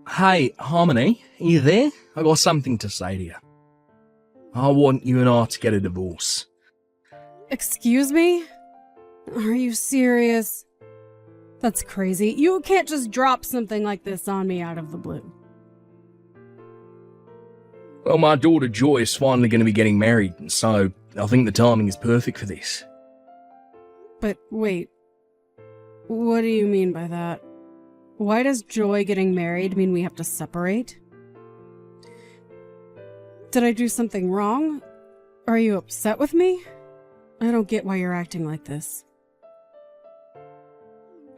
Hey, Harmony, are you there? I got something to say to you. I want you and I to get a divorce. Excuse me? Are you serious? That's crazy. You can't just drop something like this on me out of the blue. Well, my daughter Joy is finally going to be getting married, and so I think the timing is perfect for this. But wait, what do you mean by that? Why does Joy getting married mean we have to separate? Did I do something wrong? Are you upset with me? I don't get why you're acting like this.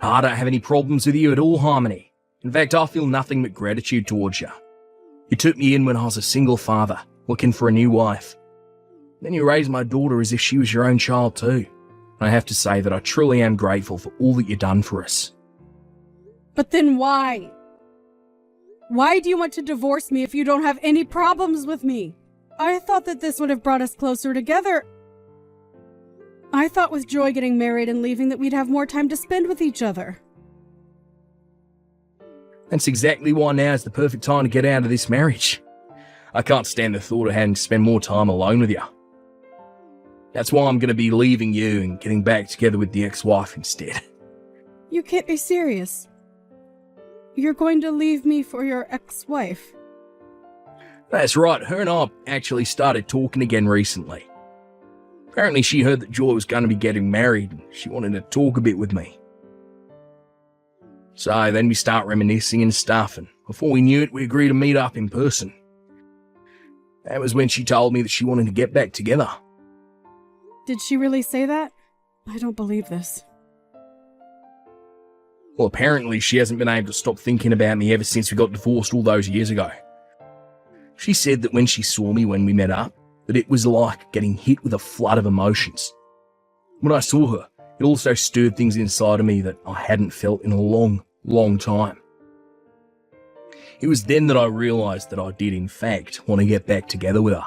I don't have any problems with you at all, Harmony. In fact, I feel nothing but gratitude towards you. You took me in when I was a single father, looking for a new wife. Then you raised my daughter as if she was your own child too. I have to say that I truly am grateful for all that you've done for us. But then why? Why do you want to divorce me if you don't have any problems with me? I thought that this would have brought us closer together. I thought with Joy getting married and leaving that we'd have more time to spend with each other. That's exactly why now is the perfect time to get out of this marriage. I can't stand the thought of having to spend more time alone with you. That's why I'm going to be leaving you and getting back together with the ex-wife instead. You can't be serious. You're going to leave me for your ex-wife? That's right, her and I actually started talking again recently. Apparently she heard that Joy was going to be getting married and she wanted to talk a bit with me. So then we start reminiscing and stuff, and before we knew it, we agreed to meet up in person. That was when she told me that she wanted to get back together. Did she really say that? I don't believe this. Well, apparently she hasn't been able to stop thinking about me ever since we got divorced all those years ago. She said that when she saw me when we met up, that it was like getting hit with a flood of emotions. When I saw her, it also stirred things inside of me that I hadn't felt in a long, long time. It was then that I realised that I did in fact want to get back together with her.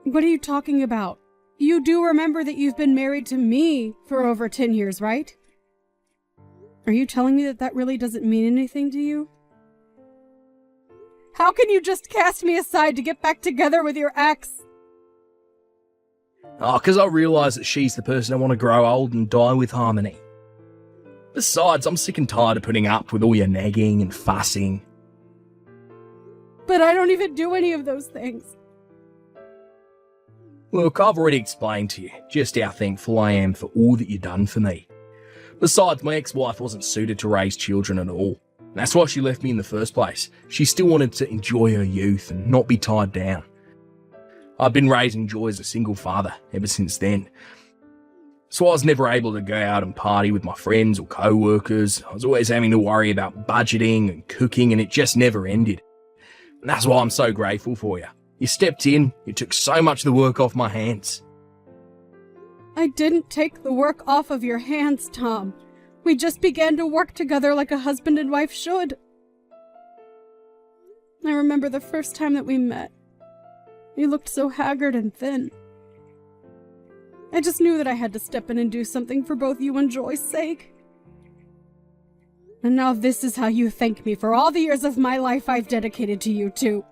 What are you talking about? You do remember that you've been married to me for over 10 years, right? Are you telling me that that really doesn't mean anything to you? How can you just cast me aside to get back together with your ex? Oh, because I realise that she's the person I want to grow old and die with, Harmony. Besides, I'm sick and tired of putting up with all your nagging and fussing. But I don't even do any of those things. Look, I've already explained to you just how thankful I am for all that you've done for me. Besides, my ex-wife wasn't suited to raise children at all. That's why she left me in the first place. She still wanted to enjoy her youth and not be tied down. I've been raising Joy as a single father ever since then. So I was never able to go out and party with my friends or co-workers. I was always having to worry about budgeting and cooking, and it just never ended. And that's why I'm so grateful for you. You stepped in, you took so much of the work off my hands. I didn't take the work off of your hands, Tom. We just began to work together like a husband and wife should. I remember the first time that we met. You looked so haggard and thin. I just knew that I had to step in and do something for both you and Joy's sake. And now this is how you thank me for all the years of my life I've dedicated to you two.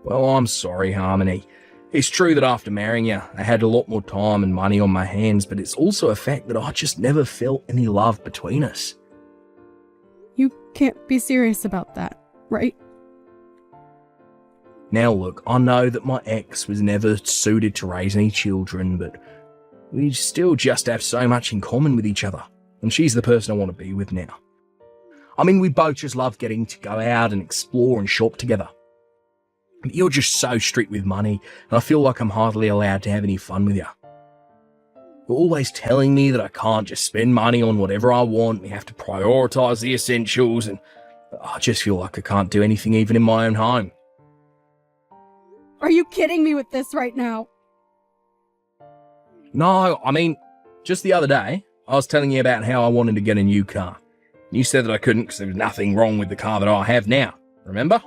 Well, I'm sorry, Harmony. It's true that after marrying you, I had a lot more time and money on my hands, but it's also a fact that I just never felt any love between us. You can't be serious about that, right? Now look, I know that my ex was never suited to raise any children, but we still just have so much in common with each other, and she's the person I want to be with now. I mean, we both just love getting to go out and explore and shop together. But you're just so strict with money, and I feel like I'm hardly allowed to have any fun with you. You're always telling me that I can't just spend money on whatever I want, we have to prioritise the essentials, and I just feel like I can't do anything even in my own home. Are you kidding me with this right now? No, I mean, just the other day, I was telling you about how I wanted to get a new car. You said that I couldn't because there was nothing wrong with the car that I have now, remember?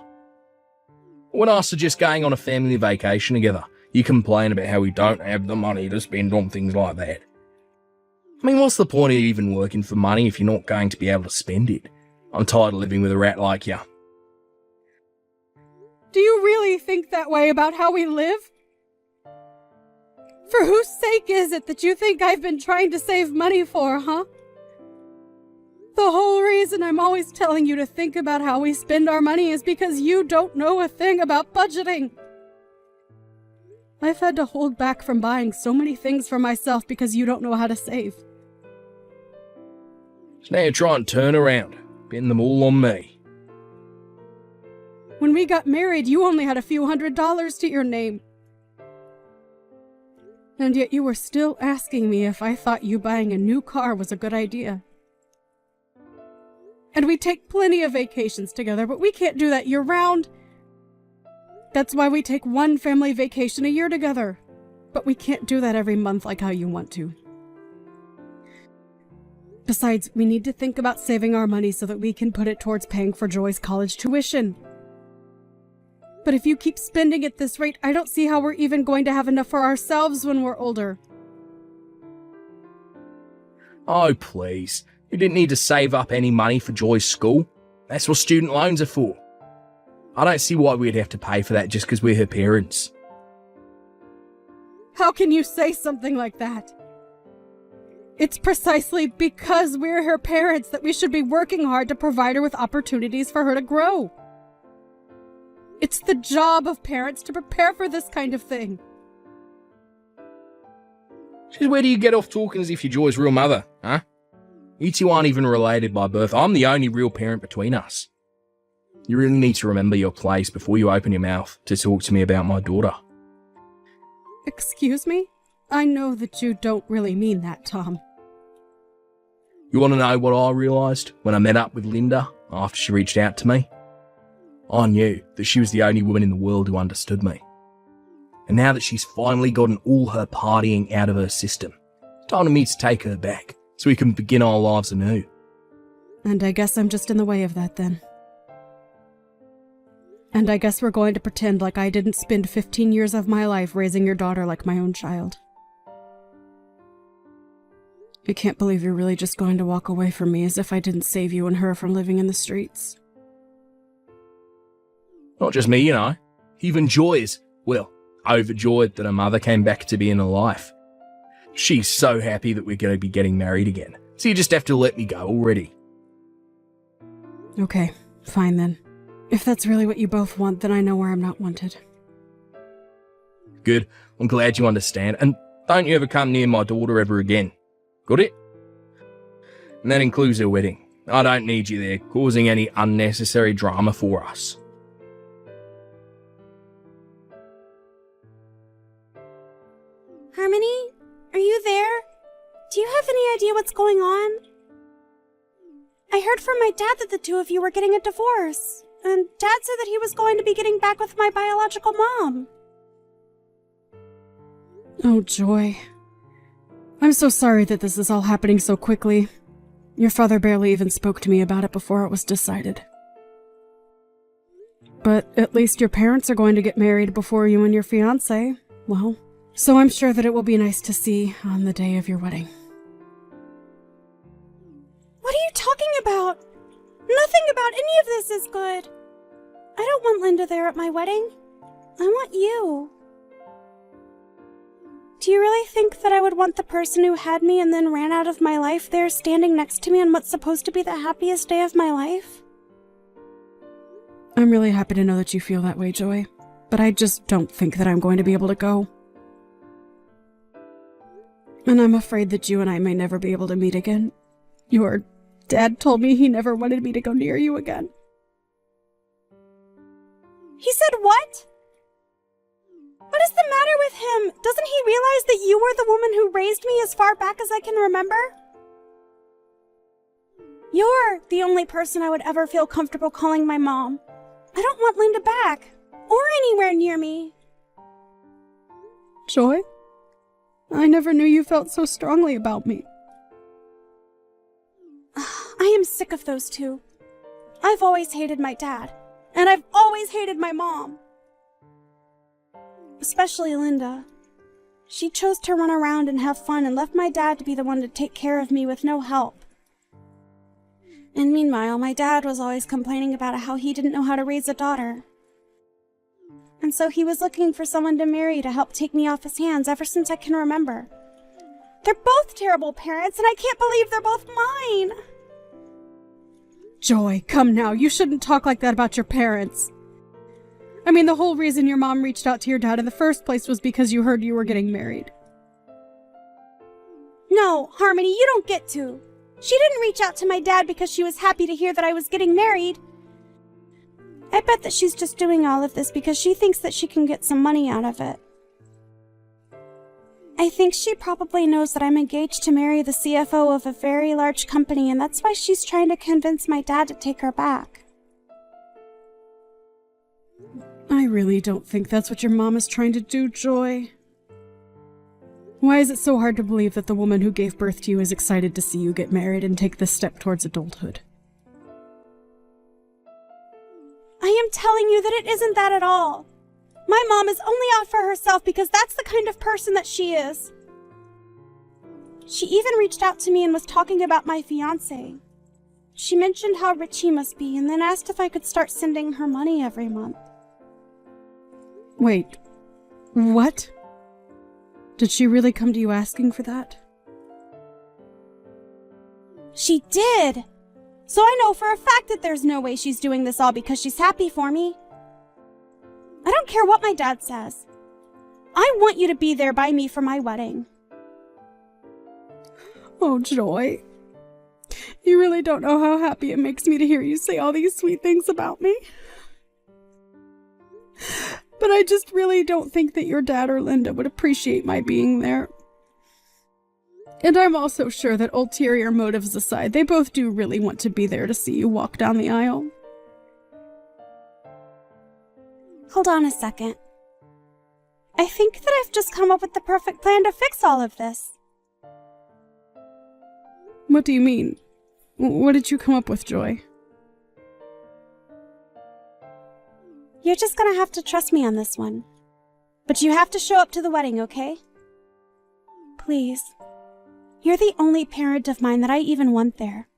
When I suggest going on a family vacation together, you complain about how we don't have the money to spend on things like that. I mean, what's the point of even working for money if you're not going to be able to spend it? I'm tired of living with a rat like you. Do you really think that way about how we live? For whose sake is it that you think I've been trying to save money for, huh? The whole reason I'm always telling you to think about how we spend our money is because you don't know a thing about budgeting. I've had to hold back from buying so many things for myself because you don't know how to save. So now you're trying to turn around, pinning them all on me. When we got married, you only had a few $100s to your name. And yet you were still asking me if I thought you buying a new car was a good idea. And we take plenty of vacations together, but we can't do that year-round. That's why we take one family vacation a year together. But we can't do that every month like how you want to. Besides, we need to think about saving our money so that we can put it towards paying for Joy's college tuition. But if you keep spending at this rate, I don't see how we're even going to have enough for ourselves when we're older. Oh, please. You didn't need to save up any money for Joy's school. That's what student loans are for. I don't see why we'd have to pay for that just because we're her parents. How can you say something like that? It's precisely because we're her parents that we should be working hard to provide her with opportunities for her to grow. It's the job of parents to prepare for this kind of thing. Just where do you get off talking as if you're Joy's real mother, huh? You two aren't even related by birth. I'm the only real parent between us. You really need to remember your place before you open your mouth to talk to me about my daughter. Excuse me? I know that you don't really mean that, Tom. You want to know what I realised when I met up with Linda after she reached out to me? I knew that she was the only woman in the world who understood me. And now that she's finally gotten all her partying out of her system, it's time for me to take her back so we can begin our lives anew. And I guess I'm just in the way of that then. And I guess we're going to pretend like I didn't spend 15 years of my life raising your daughter like my own child. I can't believe you're really just going to walk away from me as if I didn't save you and her from living in the streets. Not just me, you know. Even Joy is, well, overjoyed that her mother came back to be in her life. She's so happy that we're going to be getting married again. So you just have to let me go already. Okay, fine then. If that's really what you both want, then I know where I'm not wanted. Good. I'm glad you understand. And don't you ever come near my daughter ever again. Got it? And that includes her wedding. I don't need you there, causing any unnecessary drama for us. Harmony, are you there? Do you have any idea what's going on? I heard from my dad that the two of you were getting a divorce, and Dad said that he was going to be getting back with my biological mom. Oh, Joy. I'm so sorry that this is all happening so quickly. Your father barely even spoke to me about it before it was decided. But at least your parents are going to get married before you and your fiancé. Well, so I'm sure that it will be nice to see on the day of your wedding. What are you talking about? Nothing about any of this is good. I don't want Linda there at my wedding. I want you. Do you really think that I would want the person who had me and then ran out of my life there standing next to me on what's supposed to be the happiest day of my life? I'm really happy to know that you feel that way, Joy, but I just don't think that I'm going to be able to go. And I'm afraid that you and I may never be able to meet again. Your dad told me he never wanted me to go near you again. He said what? What is the matter with him? Doesn't he realize that you were the woman who raised me as far back as I can remember? You're the only person I would ever feel comfortable calling my mom. I don't want Linda back, or anywhere near me. Joy? I never knew you felt so strongly about me. I am sick of those two. I've always hated my dad, and I've always hated my mom. Especially Linda. She chose to run around and have fun and left my dad to be the one to take care of me with no help. And meanwhile, my dad was always complaining about how he didn't know how to raise a daughter. And so he was looking for someone to marry to help take me off his hands ever since I can remember. They're both terrible parents, and I can't believe they're both mine. Joy, come now. You shouldn't talk like that about your parents. I mean, the whole reason your mom reached out to your dad in the first place was because you heard you were getting married. No, Harmony, you don't get to. She didn't reach out to my dad because she was happy to hear that I was getting married. I bet that she's just doing all of this because she thinks that she can get some money out of it. I think she probably knows that I'm engaged to marry the CFO of a very large company, and that's why she's trying to convince my dad to take her back. I really don't think that's what your mom is trying to do, Joy. Why is it so hard to believe that the woman who gave birth to you is excited to see you get married and take this step towards adulthood? I am telling you that it isn't that at all. My mom is only out for herself because that's the kind of person that she is. She even reached out to me and was talking about my fiancé. She mentioned how rich he must be and then asked if I could start sending her money every month. Wait, what? Did she really come to you asking for that? She did! So I know for a fact that there's no way she's doing this all because she's happy for me. I don't care what my dad says. I want you to be there by me for my wedding. Oh, Joy. You really don't know how happy it makes me to hear you say all these sweet things about me. But I just really don't think that your dad or Linda would appreciate my being there. And I'm also sure that ulterior motives aside, they both do really want to be there to see you walk down the aisle. Hold on a second. I think that I've just come up with the perfect plan to fix all of this. What do you mean? What did you come up with, Joy? You're just gonna have to trust me on this one. But you have to show up to the wedding, okay? Please. You're the only parent of mine that I even want there.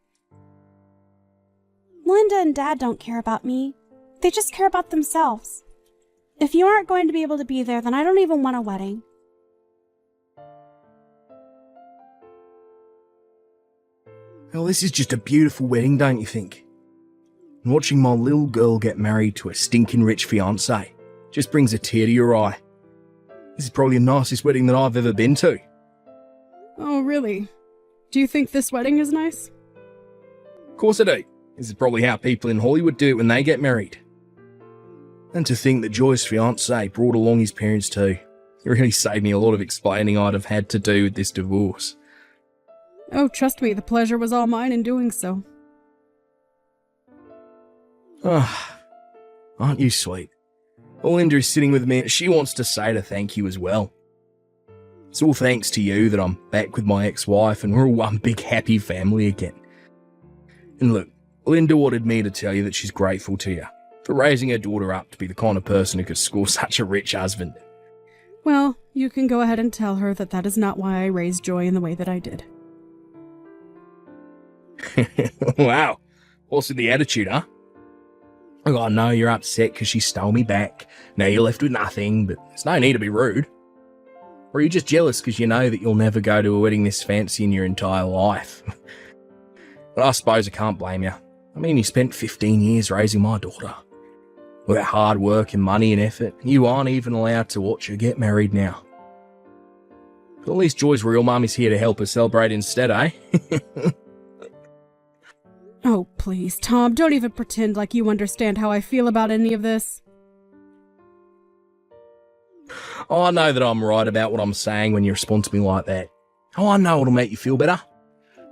Linda and Dad don't care about me. They just care about themselves. If you aren't going to be able to be there, then I don't even want a wedding. Well, this is just a beautiful wedding, don't you think? And watching my little girl get married to a stinking rich fiancé just brings a tear to your eye. This is probably the nicest wedding that I've ever been to. Oh, really? Do you think this wedding is nice? Of course I do. This is probably how people in Hollywood do it when they get married. And to think that Joy's fiancé brought along his parents too. It really saved me a lot of explaining I'd have had to do with this divorce. Oh, trust me, the pleasure was all mine in doing so. Ah, aren't you sweet? Linda is sitting with me. She wants to say to thank you as well. It's all thanks to you that I'm back with my ex-wife and we're all one big happy family again. And look, Linda wanted me to tell you that she's grateful to you for raising her daughter up to be the kind of person who could score such a rich husband. Well, you can go ahead and tell her that that is not why I raised Joy in the way that I did. Wow, what's with the attitude, huh? Oh, I know you're upset because she stole me back. Now you're left with nothing, but there's no need to be rude. Or are you just jealous because you know that you'll never go to a wedding this fancy in your entire life? But I suppose I can't blame you. I mean, you spent 15 years raising my daughter. With that hard work and money and effort, you aren't even allowed to watch her get married now. But at least Joy's real mum is here to help her celebrate instead, eh? Oh, please, Tom, don't even pretend like you understand how I feel about any of this. Oh, I know that I'm right about what I'm saying when you respond to me like that. Oh, I know it'll make you feel better.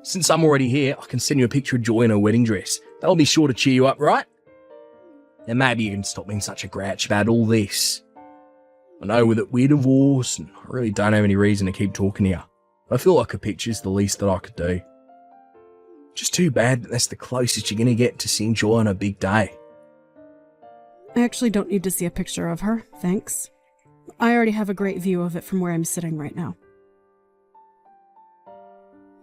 Since I'm already here, I can send you a picture of Joy in her wedding dress. That'll be sure to cheer you up, right? And maybe you can stop being such a grouch about all this. I know we're divorced, and I really don't have any reason to keep talking to you. But I feel like a picture's the least that I could do. Just too bad that that's the closest you're going to get to seeing Joy on a big day. I actually don't need to see a picture of her, thanks. I already have a great view of it from where I'm sitting right now.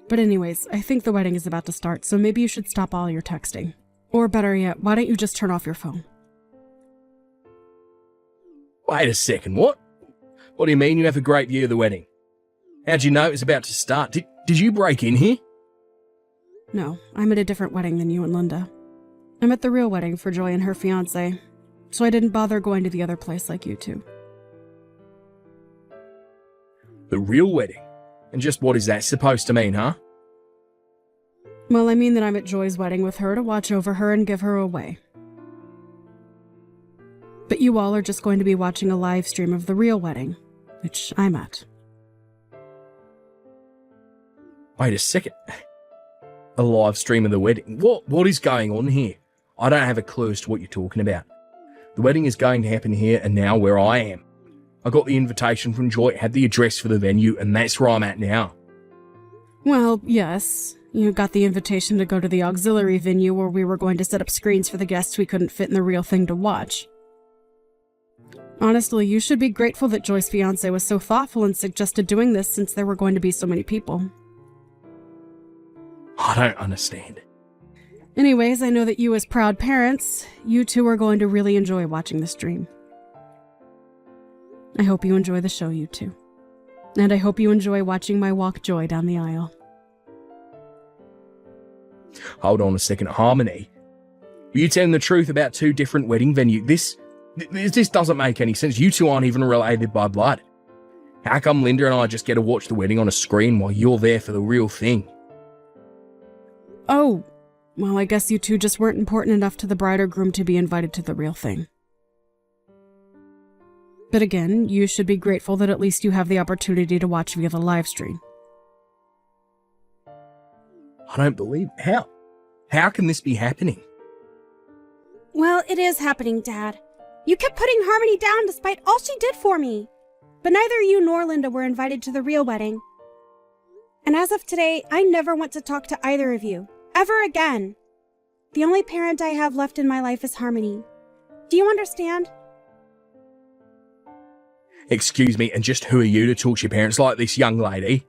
But anyways, I think the wedding is about to start, so maybe you should stop all your texting. Or better yet, why don't you just turn off your phone? Wait a second, what? What do you mean you have a great view of the wedding? How'd you know it was about to start? Did you break in here? No, I'm at a different wedding than you and Linda. I'm at the real wedding for Joy and her fiancé, so I didn't bother going to the other place like you two. The real wedding? And just what is that supposed to mean, huh? Well, I mean that I'm at Joy's wedding with her to watch over her and give her away. But you all are just going to be watching a live stream of the real wedding, which I'm at. Wait a second. A live stream of the wedding? What is going on here? I don't have a clue as to what you're talking about. The wedding is going to happen here and now where I am. I got the invitation from Joy, had the address for the venue, and that's where I'm at now. Well, yes. You got the invitation to go to the auxiliary venue where we were going to set up screens for the guests we couldn't fit in the real thing to watch. Honestly, you should be grateful that Joy's fiancé was so thoughtful and suggested doing this since there were going to be so many people. I don't understand. Anyways, I know that you as proud parents, you two are going to really enjoy watching the stream. I hope you enjoy the show, you two. And I hope you enjoy watching my walk Joy down the aisle. Hold on a second, Harmony. Were you telling the truth about two different wedding venues? This doesn't make any sense. You two aren't even related by blood. How come Linda and I just get to watch the wedding on a screen while you're there for the real thing? Oh, well, I guess you two just weren't important enough to the bride or groom to be invited to the real thing. But again, you should be grateful that at least you have the opportunity to watch via the live stream. I don't believe how. How can this be happening? Well, it is happening, Dad. You kept putting Harmony down despite all she did for me. But neither you nor Linda were invited to the real wedding. And as of today, I never want to talk to either of you. Ever again. The only parent I have left in my life is Harmony. Do you understand? Excuse me, and just who are you to talk to your parents like this, young lady?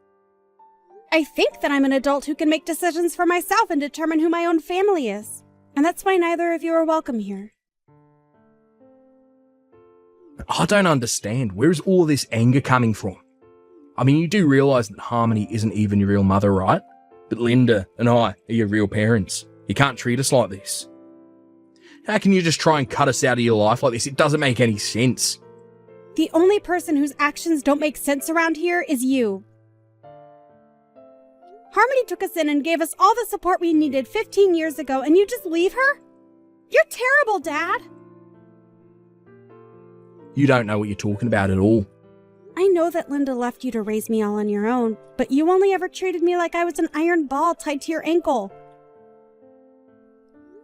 I think that I'm an adult who can make decisions for myself and determine who my own family is. And that's why neither of you are welcome here. I don't understand. Where is all this anger coming from? I mean, you do realise that Harmony isn't even your real mother, right? But Linda and I are your real parents. You can't treat us like this. How can you just try and cut us out of your life like this? It doesn't make any sense. The only person whose actions don't make sense around here is you. Harmony took us in and gave us all the support we needed 15 years ago, and you just leave her? You're terrible, Dad! You don't know what you're talking about at all. I know that Linda left you to raise me all on your own, but you only ever treated me like I was an iron ball tied to your ankle.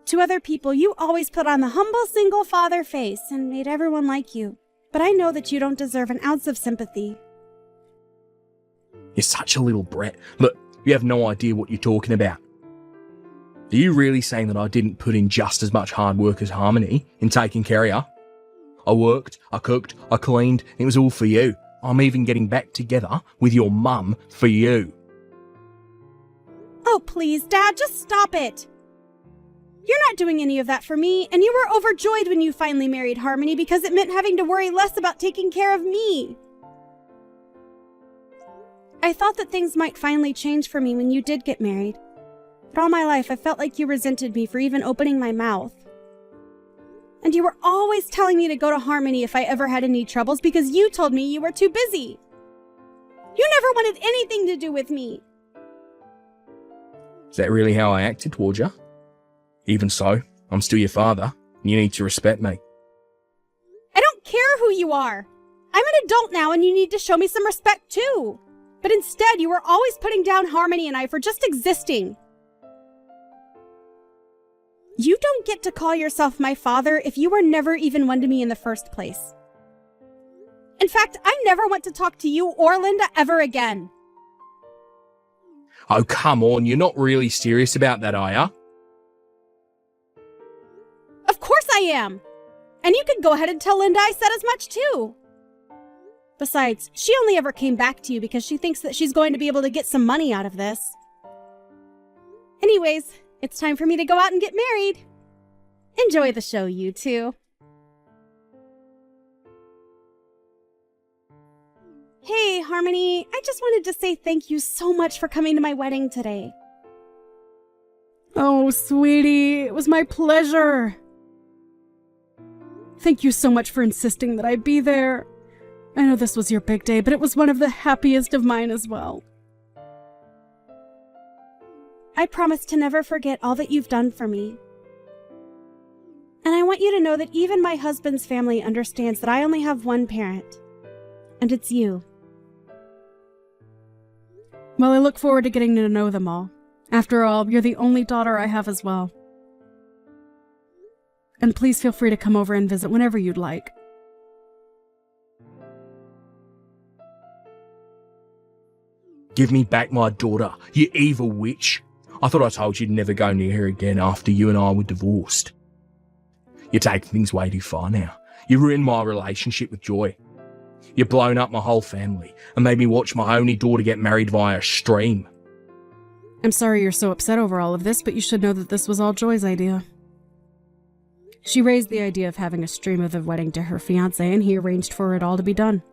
To other people, you always put on the humble single father face and made everyone like you. But I know that you don't deserve an ounce of sympathy. You're such a little brat. Look, you have no idea what you're talking about. Are you really saying that I didn't put in just as much hard work as Harmony in taking care of you? I worked, I cooked, I cleaned, and it was all for you. I'm even getting back together with your mum for you. Oh, please, Dad, just stop it. You're not doing any of that for me, and you were overjoyed when you finally married Harmony because it meant having to worry less about taking care of me. I thought that things might finally change for me when you did get married. But all my life, I felt like you resented me for even opening my mouth. And you were always telling me to go to Harmony if I ever had any troubles because you told me you were too busy. You never wanted anything to do with me. Is that really how I acted towards you? Even so, I'm still your father, and you need to respect me. I don't care who you are. I'm an adult now, and you need to show me some respect too. But instead, you were always putting down Harmony and I for just existing. You don't get to call yourself my father if you were never even one to me in the first place. In fact, I never want to talk to you or Linda ever again. Oh, come on, you're not really serious about that, are ya? Of course I am. And you could go ahead and tell Linda I said as much too. Besides, she only ever came back to you because she thinks that she's going to be able to get some money out of this. Anyways, it's time for me to go out and get married. Enjoy the show, you two. Hey, Harmony, I just wanted to say thank you so much for coming to my wedding today. Oh, sweetie, it was my pleasure. Thank you so much for insisting that I be there. I know this was your big day, but it was one of the happiest of mine as well. I promise to never forget all that you've done for me. And I want you to know that even my husband's family understands that I only have one parent, and it's you. Well, I look forward to getting to know them all. After all, you're the only daughter I have as well. And please feel free to come over and visit whenever you'd like. Give me back my daughter, you evil witch. I thought I told you to never go near her again after you and I were divorced. You're taking things way too far now. You ruined my relationship with Joy. You've blown up my whole family and made me watch my only daughter get married via a stream. I'm sorry you're so upset over all of this, but you should know that this was all Joy's idea. She raised the idea of having a stream of the wedding to her fiancé, and he arranged for it all to be done.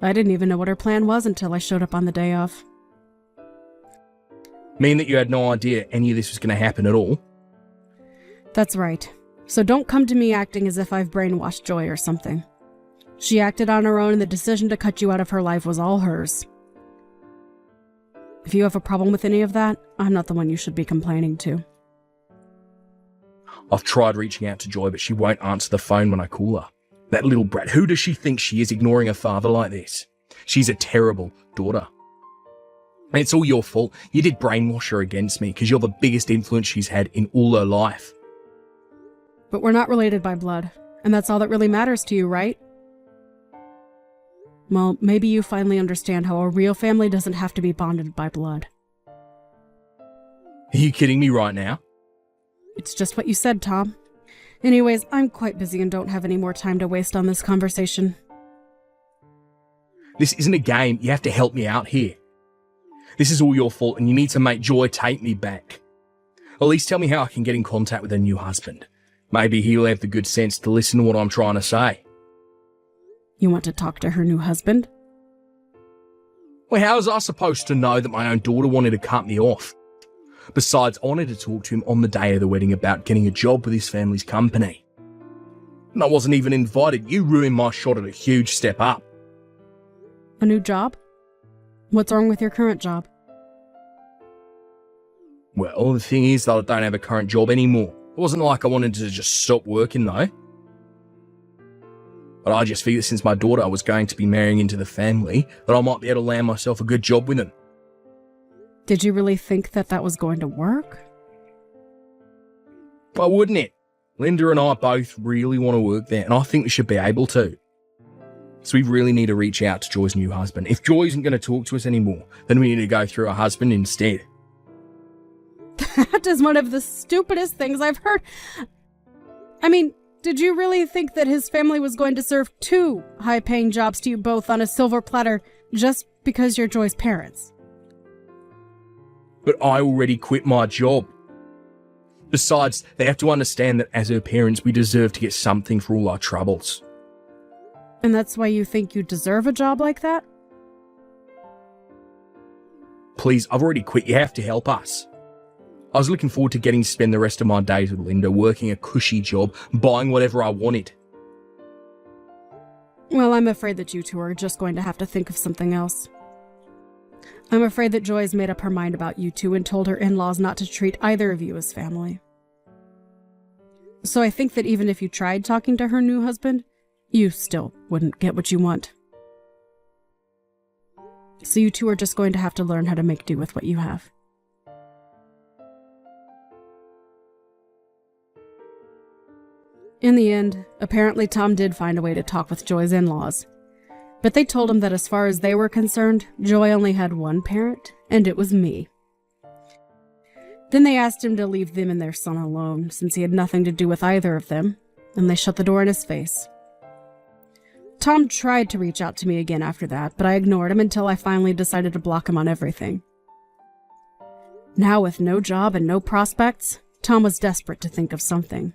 I didn't even know what her plan was until I showed up on the day of. Mean that you had no idea any of this was going to happen at all? That's right. So don't come to me acting as if I've brainwashed Joy or something. She acted on her own, and the decision to cut you out of her life was all hers. If you have a problem with any of that, I'm not the one you should be complaining to. I've tried reaching out to Joy, but she won't answer the phone when I call her. That little brat, who does she think she is, ignoring her father like this? She's a terrible daughter. And it's all your fault. You did brainwash her against me because you're the biggest influence she's had in all her life. But we're not related by blood, and that's all that really matters to you, right? Well, maybe you finally understand how a real family doesn't have to be bonded by blood. Are you kidding me right now? It's just what you said, Tom. Anyways, I'm quite busy and don't have any more time to waste on this conversation. This isn't a game. You have to help me out here. This is all your fault, and you need to make Joy take me back. At least tell me how I can get in contact with her new husband. Maybe he'll have the good sense to listen to what I'm trying to say. You want to talk to her new husband? Well, how was I supposed to know that my own daughter wanted to cut me off? Besides, I wanted to talk to him on the day of the wedding about getting a job with his family's company. And I wasn't even invited. You ruined my shot at a huge step up. A new job? What's wrong with your current job? Well, the thing is that I don't have a current job anymore. It wasn't like I wanted to just stop working though. But I just figured since my daughter was going to be marrying into the family, that I might be able to land myself a good job with them. Did you really think that that was going to work? Why wouldn't it? Linda and I both really want to work there, and I think we should be able to. So we really need to reach out to Joy's new husband. If Joy isn't going to talk to us anymore, then we need to go through her husband instead. That is one of the stupidest things I've heard. I mean, did you really think that his family was going to serve 2 high-paying jobs to you both on a silver platter just because you're Joy's parents? But I already quit my job. Besides, they have to understand that as her parents, we deserve to get something for all our troubles. And that's why you think you deserve a job like that? Please, I've already quit. You have to help us. I was looking forward to getting to spend the rest of my days with Linda, working a cushy job, buying whatever I wanted. Well, I'm afraid that you two are just going to have to think of something else. I'm afraid that Joy's made up her mind about you two and told her in-laws not to treat either of you as family. So I think that even if you tried talking to her new husband, you still wouldn't get what you want. So you two are just going to have to learn how to make do with what you have. In the end, apparently Tom did find a way to talk with Joy's in-laws. But they told him that as far as they were concerned, Joy only had one parent, and it was me. Then they asked him to leave them and their son alone, since he had nothing to do with either of them, and they shut the door in his face. Tom tried to reach out to me again after that, but I ignored him until I finally decided to block him on everything. Now, with no job and no prospects, Tom was desperate to think of something.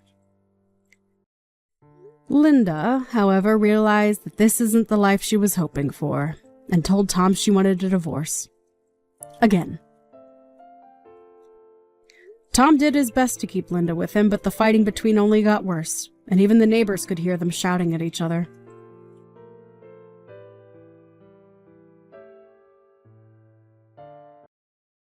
Linda, however, realized that this isn't the life she was hoping for, and told Tom she wanted a divorce. Again. Tom did his best to keep Linda with him, but the fighting between only got worse, and even the neighbors could hear them shouting at each other.